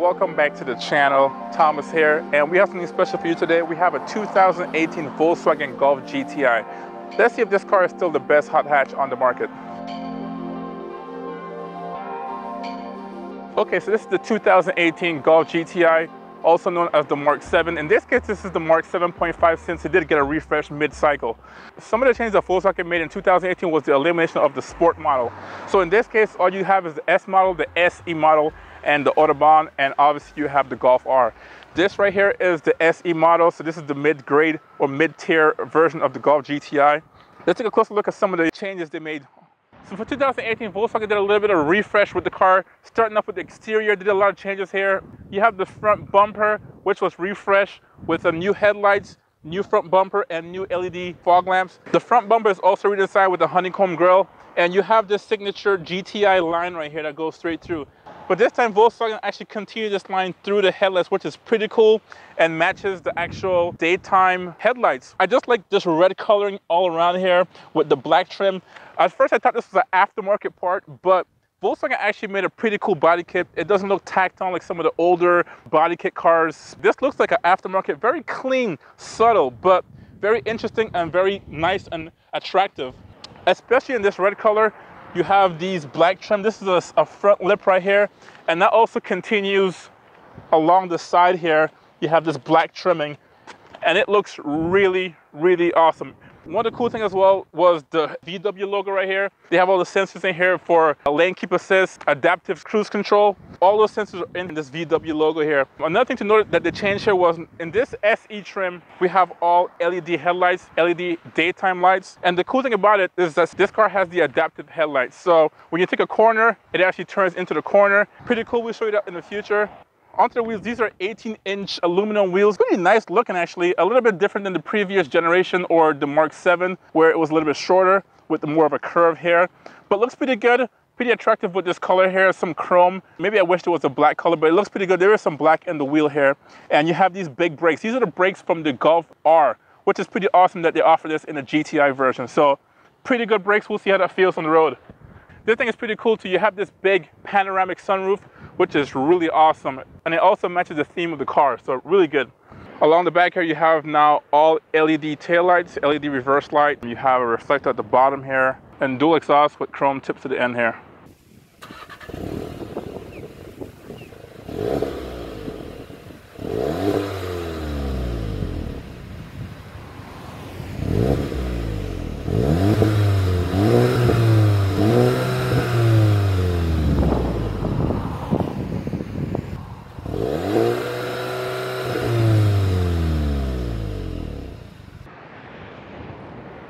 welcome back to the channel. Thomas here, and we have something special for you today. We have a 2018 Volkswagen Golf GTI. Let's see if this car is still the best hot hatch on the market. Okay, so this is the 2018 Golf GTI, also known as the Mark 7. In this case, this is the Mark 7.5 since it did get a refresh mid-cycle. Some of the changes that Volkswagen made in 2018 was the elimination of the Sport model. So in this case, all you have is the S model, the SE model, and the Autobahn, and obviously you have the Golf R. This right here is the SE model, so this is the mid-grade or mid-tier version of the Golf GTI. Let's take a closer look at some of the changes they made. So for 2018, Volkswagen did a little bit of a refresh with the car, starting off with the exterior, did a lot of changes here. You have the front bumper, which was refreshed with some new headlights, new front bumper, and new LED fog lamps. The front bumper is also redesigned with a honeycomb grille, and you have this signature GTI line right here that goes straight through. But this time, Volkswagen actually continued this line through the headlights, which is pretty cool and matches the actual daytime headlights. I just like this red coloring all around here with the black trim. At first, I thought this was an aftermarket part, but Volkswagen actually made a pretty cool body kit. It doesn't look tacked on like some of the older body kit cars. This looks like an aftermarket, very clean, subtle, but very interesting and very nice and attractive. Especially in this red color, you have these black trim. This is a front lip right here, and that also continues along the side here. You have this black trimming, and it looks really, really awesome. One of the cool things as well was the VW logo right here. They have all the sensors in here for lane keep assist, adaptive cruise control. All those sensors are in this VW logo here. Another thing to note that they changed here was in this SE trim, we have all LED headlights, LED daytime lights. And the cool thing about it is that this car has the adaptive headlights. So when you take a corner, it actually turns into the corner. Pretty cool, we'll show you that in the future. Onto the wheels, these are 18-inch aluminum wheels. Really nice looking actually, a little bit different than the previous generation or the Mark 7 where it was a little bit shorter with more of a curve here. But looks pretty good, pretty attractive with this color here, some chrome. Maybe I wish there was a black color, but it looks pretty good. There is some black in the wheel here. And you have these big brakes. These are the brakes from the Golf R, which is pretty awesome that they offer this in a GTI version. So pretty good brakes, we'll see how that feels on the road. This thing is pretty cool too. You have this big panoramic sunroof, which is really awesome. And it also matches the theme of the car, so really good. Along the back here, you have now all LED taillights, LED reverse light. You have a reflector at the bottom here, and dual exhaust with chrome tips to the end here.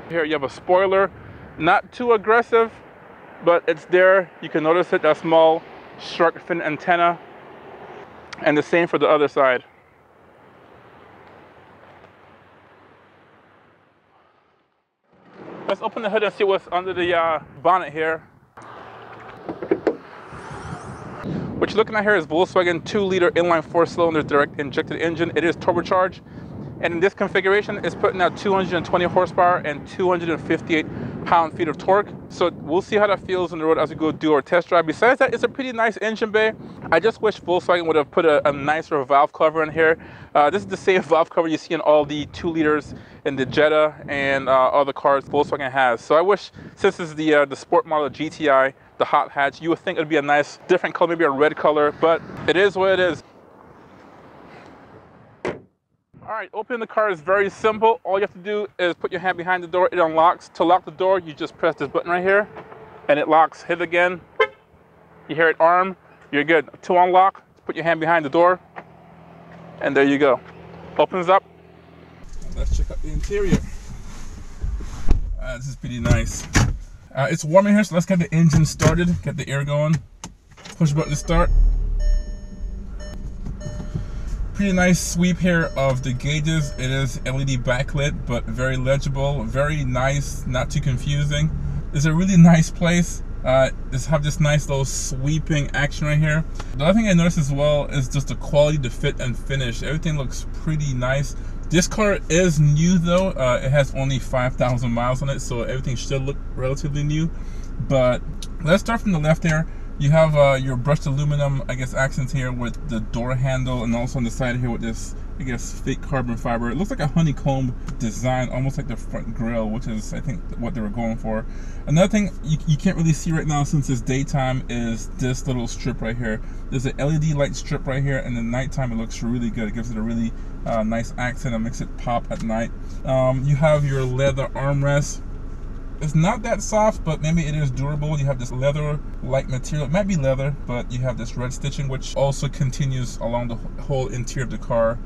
Here you have a spoiler, not too aggressive, but it's there. You can notice it, that small shark fin antenna, and the same for the other side. Let's open the hood and see what's under the bonnet here. What you're looking at here is Volkswagen 2-liter inline 4-cylinder direct injected engine. It is turbocharged. And in this configuration, it's putting out 220 horsepower and 258 pound-feet of torque. So we'll see how that feels on the road as we go do our test drive. Besides that, it's a pretty nice engine bay. I just wish Volkswagen would have put a nicer valve cover in here. This is the same valve cover you see in all the 2-liters in the Jetta and other cars Volkswagen has. So I wish, since this is the sport model GTI, the hot hatch, you would think it would be a nice different color, maybe a red color, but it is what it is. All right, opening the car is very simple. All you have to do is put your hand behind the door, it unlocks. To lock the door, you just press this button right here, and it locks. Hit it again, you hear it arm, you're good. To unlock, put your hand behind the door, and there you go. Opens up. Let's check out the interior. This is pretty nice. It's warm in here, so let's get the engine started, get the air going. Push button to start. Pretty nice sweep here of the gauges. It is LED backlit, but very legible, very nice, not too confusing. It's a really nice place. Just have this nice little sweeping action right here. The other thing I noticed as well is just the quality, the fit and finish. Everything looks pretty nice. This car is new though. It has only 5,000 miles on it, so everything should look relatively new. But let's start from the left here. You have your brushed aluminum, I guess, accents here with the door handle, and also on the side here with this, I guess, fake carbon fiber. It looks like a honeycomb design, almost like the front grille, which is, I think, what they were going for. Another thing you can't really see right now since it's daytime is this little strip right here. There's an LED light strip right here, and in nighttime it looks really good. It gives it a really nice accent and makes it pop at night. You have your leather armrest. It's not that soft, but maybe it is durable. You have this leather-like material. It might be leather, but you have this red stitching, which also continues along the whole interior of the car,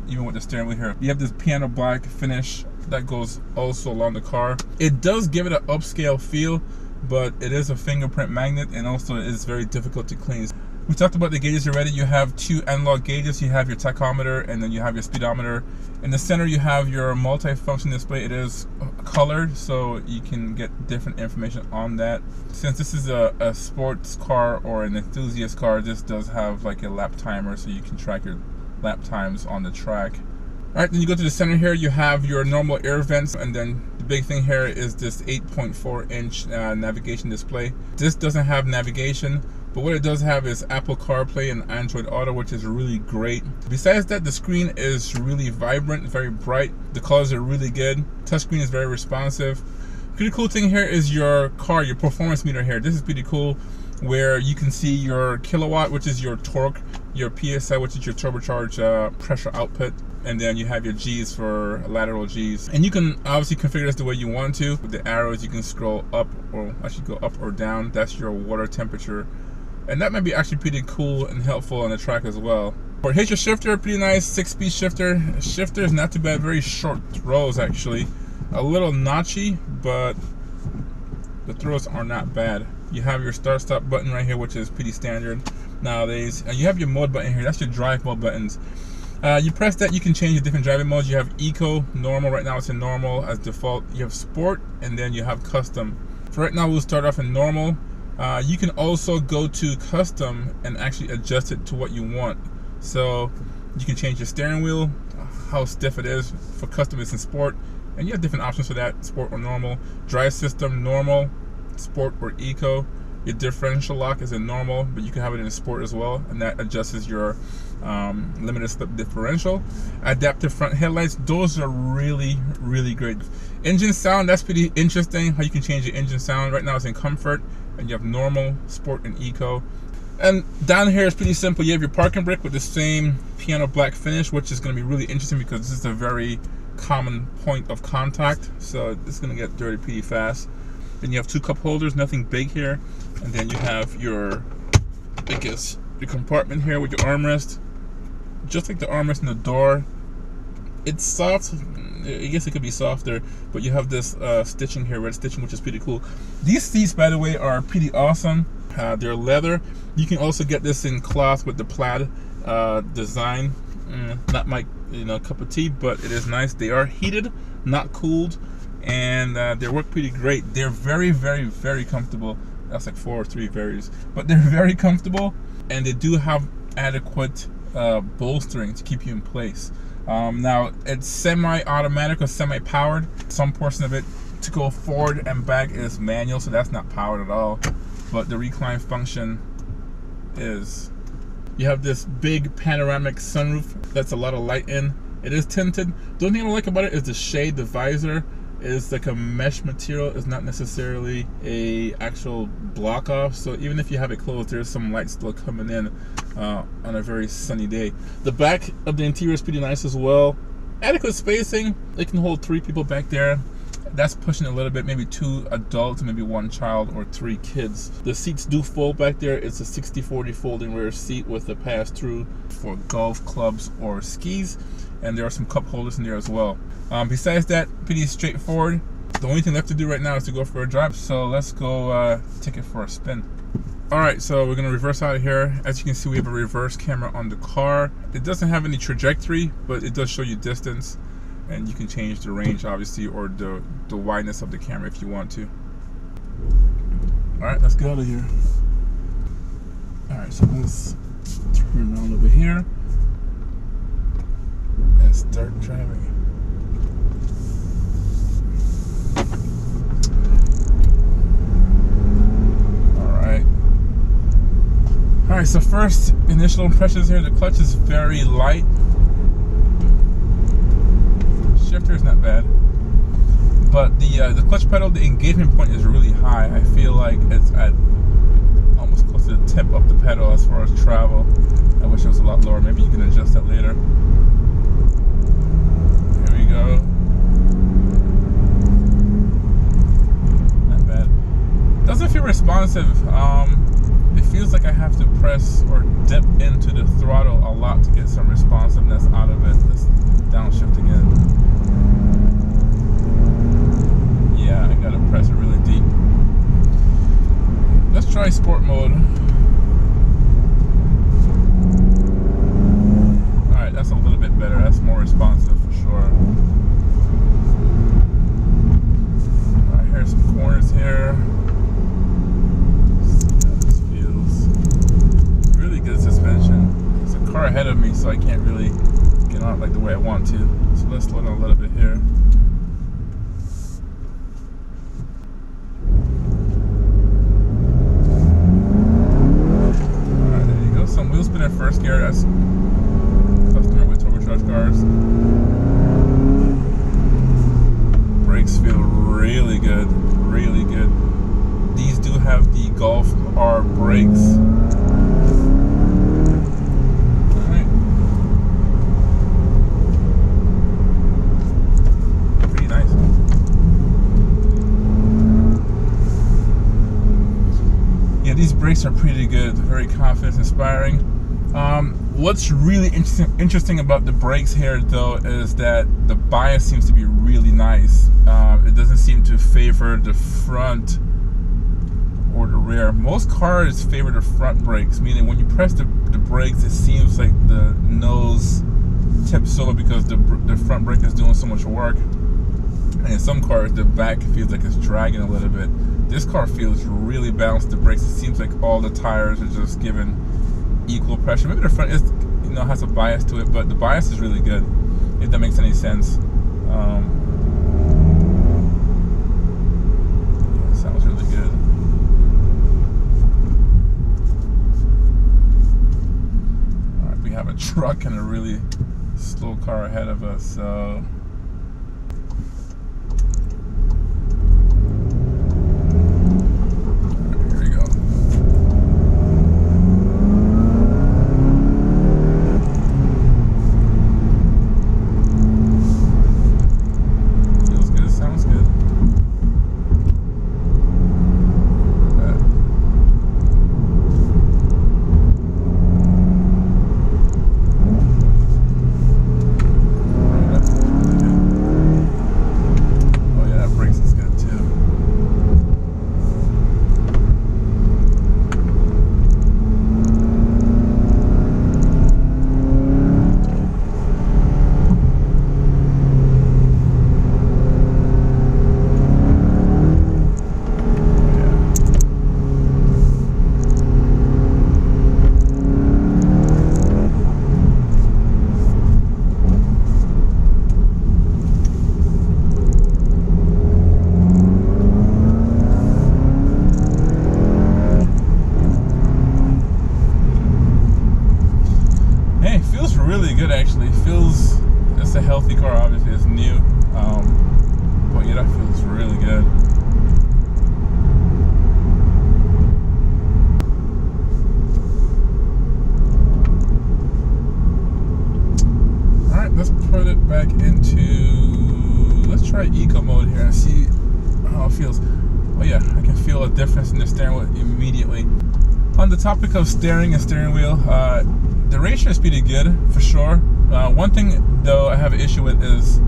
even with the steering wheel here. You have this piano black finish that goes also along the car. It does give it an upscale feel, but it is a fingerprint magnet, and also it is very difficult to clean. We talked about the gauges already. You have 2 analog gauges. You have your tachometer, and then you have your speedometer. In the center, you have your multi-function display. It is colored, so you can get different information on that. Since this is a sports car or an enthusiast car, this does have like a lap timer, so you can track your lap times on the track. All right, then you go to the center here, you have your normal air vents, and then the big thing here is this 8.4-inch navigation display. This doesn't have navigation, but what it does have is Apple CarPlay and Android Auto, which is really great. Besides that, the screen is really vibrant, very bright. The colors are really good. Touchscreen is very responsive. Pretty cool thing here is your performance meter here. This is pretty cool, where you can see your kilowatt, which is your torque, your PSI, which is your turbocharged pressure output, and then you have your G's for lateral G's. And you can obviously configure this the way you want to. With the arrows, you can scroll up, or actually go up or down. That's your water temperature. And that might be actually pretty cool and helpful on the track as well. Here's your shifter, pretty nice 6-speed shifter. Shifter is not too bad, very short throws actually. A little notchy, but the throws are not bad. You have your start stop button right here, which is pretty standard nowadays. And you have your mode button here, that's your drive mode buttons. You press that, you can change the different driving modes. You have eco, normal, right now it's in normal as default. You have sport, and then you have custom. For right now, we'll start off in normal. You can also go to custom and actually adjust it to what you want. So you can change your steering wheel, how stiff it is. For custom, it's in sport, and you have different options for that, sport or normal. Drive system, normal, sport or eco. Your differential lock is in normal, but you can have it in sport as well, and that adjusts your limited slip differential. Adaptive front headlights, those are really, really great. Engine sound, that's pretty interesting, how you can change your engine sound. Right now it's in comfort, and you have normal, sport, and eco. And down here is pretty simple. You have your parking brake with the same piano black finish, which is going to be really interesting because this is a very common point of contact, so it's going to get dirty pretty fast. Then you have 2 cup holders, nothing big here. And then you have your, I guess, your compartment here with your armrest. Just like the armrest in the door. It's soft. I guess it could be softer, but you have this stitching here, red stitching, which is pretty cool. These seats, by the way, are pretty awesome. They're leather. You can also get this in cloth with the plaid design. Not my cup of tea, but it is nice. They are heated, not cooled, and they work pretty great. They're very, very, very comfortable. That's like 4 or 3 varies, but they're very comfortable, and they do have adequate bolstering to keep you in place. Now it's semi-automatic or semi-powered. Some portion of it to go forward and back is manual, so that's not powered at all, but the recline function is. You have this big panoramic sunroof that's a lot of light in. It is tinted. The only thing I like about it is the shade. The visor is like a mesh material. It's not necessarily a actual block off, so even if you have it closed, there's some light still coming in on a very sunny day. The back of the interior is pretty nice as well. Adequate spacing. It can hold 3 people back there. That's pushing it a little bit, maybe 2 adults, maybe 1 child, or 3 kids. The seats do fold back there. It's a 60/40 folding rear seat with a pass-through for golf clubs or skis, and there are some cup holders in there as well. Besides that, pretty straightforward. The only thing left to do right now is to go for a drive, so let's go take it for a spin. Alright, so we're going to reverse out of here. As you can see, we have a reverse camera on the car. It doesn't have any trajectory, but it does show you distance. And you can change the range, obviously, or the wideness of the camera if you want to. Alright, let's get out of here. Alright, so let's turn around over here and start driving. Alright. Alright, so first initial impressions here, the clutch is very light. Shifter is not bad. But the clutch pedal, the engagement point is really high. I feel like it's at almost close to the tip of the pedal as far as travel. I wish it was a lot lower. Maybe you can adjust that later. Here we go. Not bad. Doesn't feel responsive. It feels like I have to press or dip into the throttle a lot to get some responsiveness out of it. Let's downshift again. Yeah, I gotta press it really deep. Let's try sport mode. Alright, that's a little bit better. That's more responsive for sure. Alright, here's some corners here. This feels really good suspension. There's a car ahead of me, so I can't really get on it like the way I want to. So let's slow down a little bit here. Wheel spin in first gear, that's customary with turbocharged cars. Brakes feel really good, really good. These do have the Golf R brakes. Alright. Pretty nice. Yeah, these brakes are pretty good, very confidence inspiring. What's really interesting about the brakes here though is that the bias seems to be really nice. It doesn't seem to favor the front or the rear. Most cars favor the front brakes, meaning when you press the brakes, it seems like the nose tips over because the front brake is doing so much work. And in some cars, the back feels like it's dragging a little bit. This car feels really balanced. The brakes, it seems like all the tires are just giving equal pressure. Maybe the front is, has a bias to it, but the bias is really good, if that makes any sense. Yeah, sounds really good. All right, we have a truck and a really slow car ahead of us, so really good actually. Feels, it's a healthy car, obviously it's new, but yeah, that feels really good. Alright, let's put it back into, let's try eco mode here and see how it feels. Oh yeah, I can feel a difference in the steering wheel immediately. On the topic of steering and steering wheel, the ratio is pretty good for sure. One thing though I have an issue with is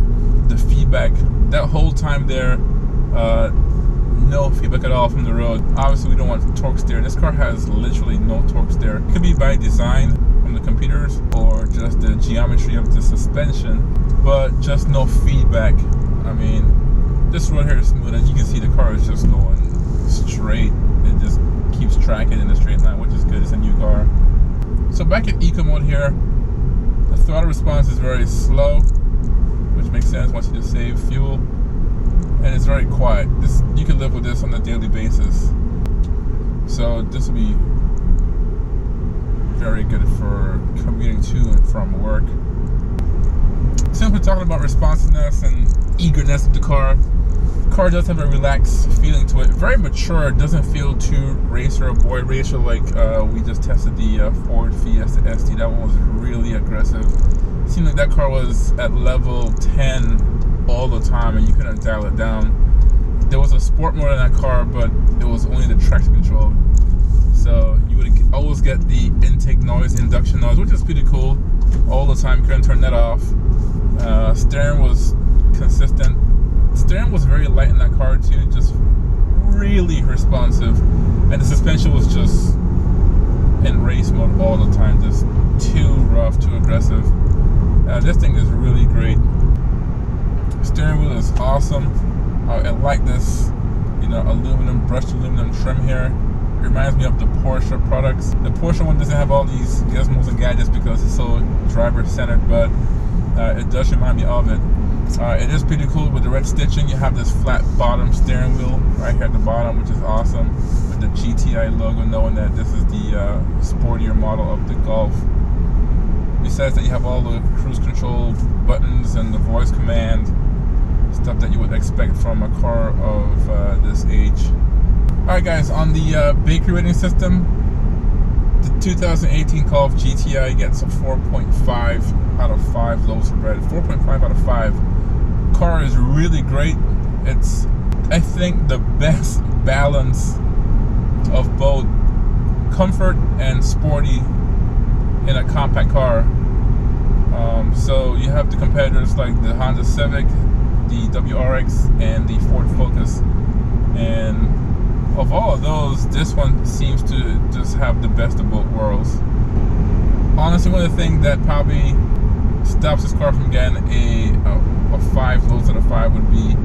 the feedback. That whole time there, no feedback at all from the road. Obviously we don't want torque steer. This car has literally no torque steer. It could be by design from the computers or just the geometry of the suspension, but just no feedback. I mean, this road here is smooth and you can see the car is just going straight. It just keeps tracking in a straight line, which is good. It's a new car. So back in eco mode here, the throttle response is very slow, which makes sense once you just save fuel, and it's very quiet. This, you can live with this on a daily basis. So this will be very good for commuting to and from work. Since we're talking about responsiveness and eagerness of the car does have a relaxed feeling to it. Very mature. It doesn't feel too racer or boy racer like we just tested the Ford Fiesta ST. That one was really aggressive. It seemed like that car was at level 10 all the time and you couldn't dial it down. There was a sport mode in that car, but it was only the traction control. So you would always get the intake noise, induction noise, which is pretty cool all the time. You couldn't turn that off. Steering was consistent. Steering was very light in that car too, just really responsive. And the suspension was just in race mode all the time, just too rough, too aggressive. This thing is really great. Steering wheel is awesome. I like this, you know, brushed aluminum trim here. It reminds me of the Porsche products. The Porsche one doesn't have all these gizmos and gadgets because it's so driver-centered, but it does remind me of it. It is pretty cool with the red stitching. You have this flat bottom steering wheel right here at the bottom, which is awesome, with the GTI logo, knowing that this is the sportier model of the Golf. Besides that, you have all the cruise control buttons and the voice command, stuff that you would expect from a car of this age. Alright guys, on the bakery rating system, the 2018 Golf GTI gets a 4.5 out of 5 loaves of bread. 4.5 out of 5. Car is really great. It's, I think, the best balance of both comfort and sporty in a compact car. So you have the competitors like the Honda Civic, the WRX, and the Ford Focus. And of all of those, this one seems to just have the best of both worlds. Honestly, one of the things that probably stops this car from getting a 5 loads out of 5 would be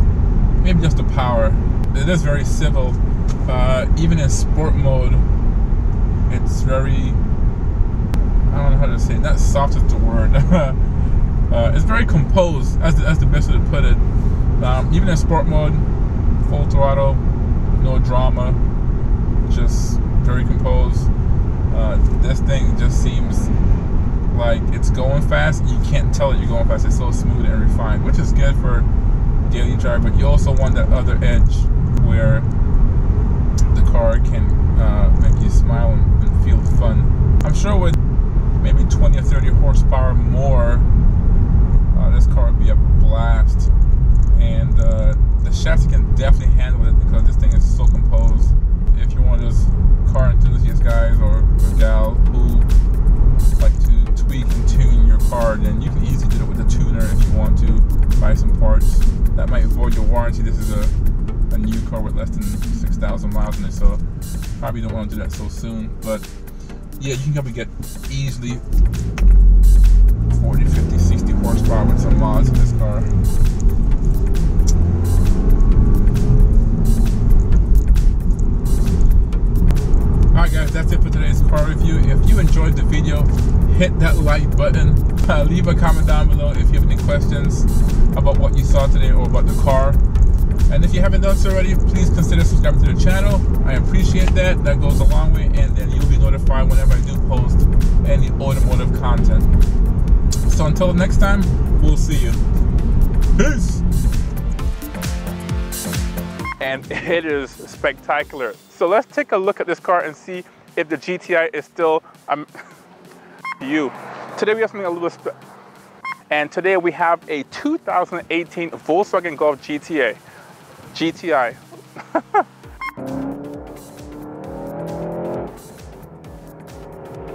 maybe just the power. It is very civil. Even in sport mode, it's very, I don't know how to say it, not soft is the word. It's very composed, as the best way to put it. Even in sport mode, full throttle, no drama, just very composed. This thing just seems like it's going fast. You can't tell that you're going fast. It's so smooth and refined, which is good for daily drive, but you also want that other edge where the car can make you smile and feel fun. I'm sure with maybe 20 or 30 horsepower more, this car would be a blast. And the chassis can definitely handle it because this thing is so composed. If you're one of those car enthusiast guys or gal who like to tweak and tune your car, then you can easily do it with a tuner if you want to. Buy some parts that might void your warranty. This is a new car with less than 6,000 miles in it, so probably don't want to do that so soon. But yeah, you can probably get easily 40, 50, 60 horsepower with some mods in this car. Alright guys, that's it for today's car review. If you enjoyed the video, hit that like button. Leave a comment down below if you have any questions about what you saw today or about the car. And if you haven't done so already, please consider subscribing to the channel. I appreciate that. That goes a long way, and then you'll be notified whenever I do post any automotive content. So until next time, we'll see you. Peace! And it is spectacular. So let's take a look at this car and see if the GTI is still you. Today we have something a little and today we have a 2018 Volkswagen Golf GTI.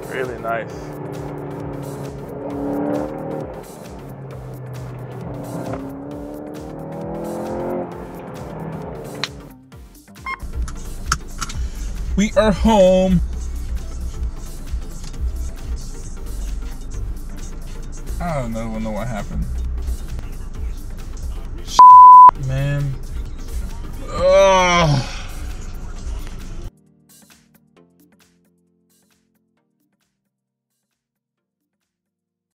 Really nice. We are home. I don't know what happened.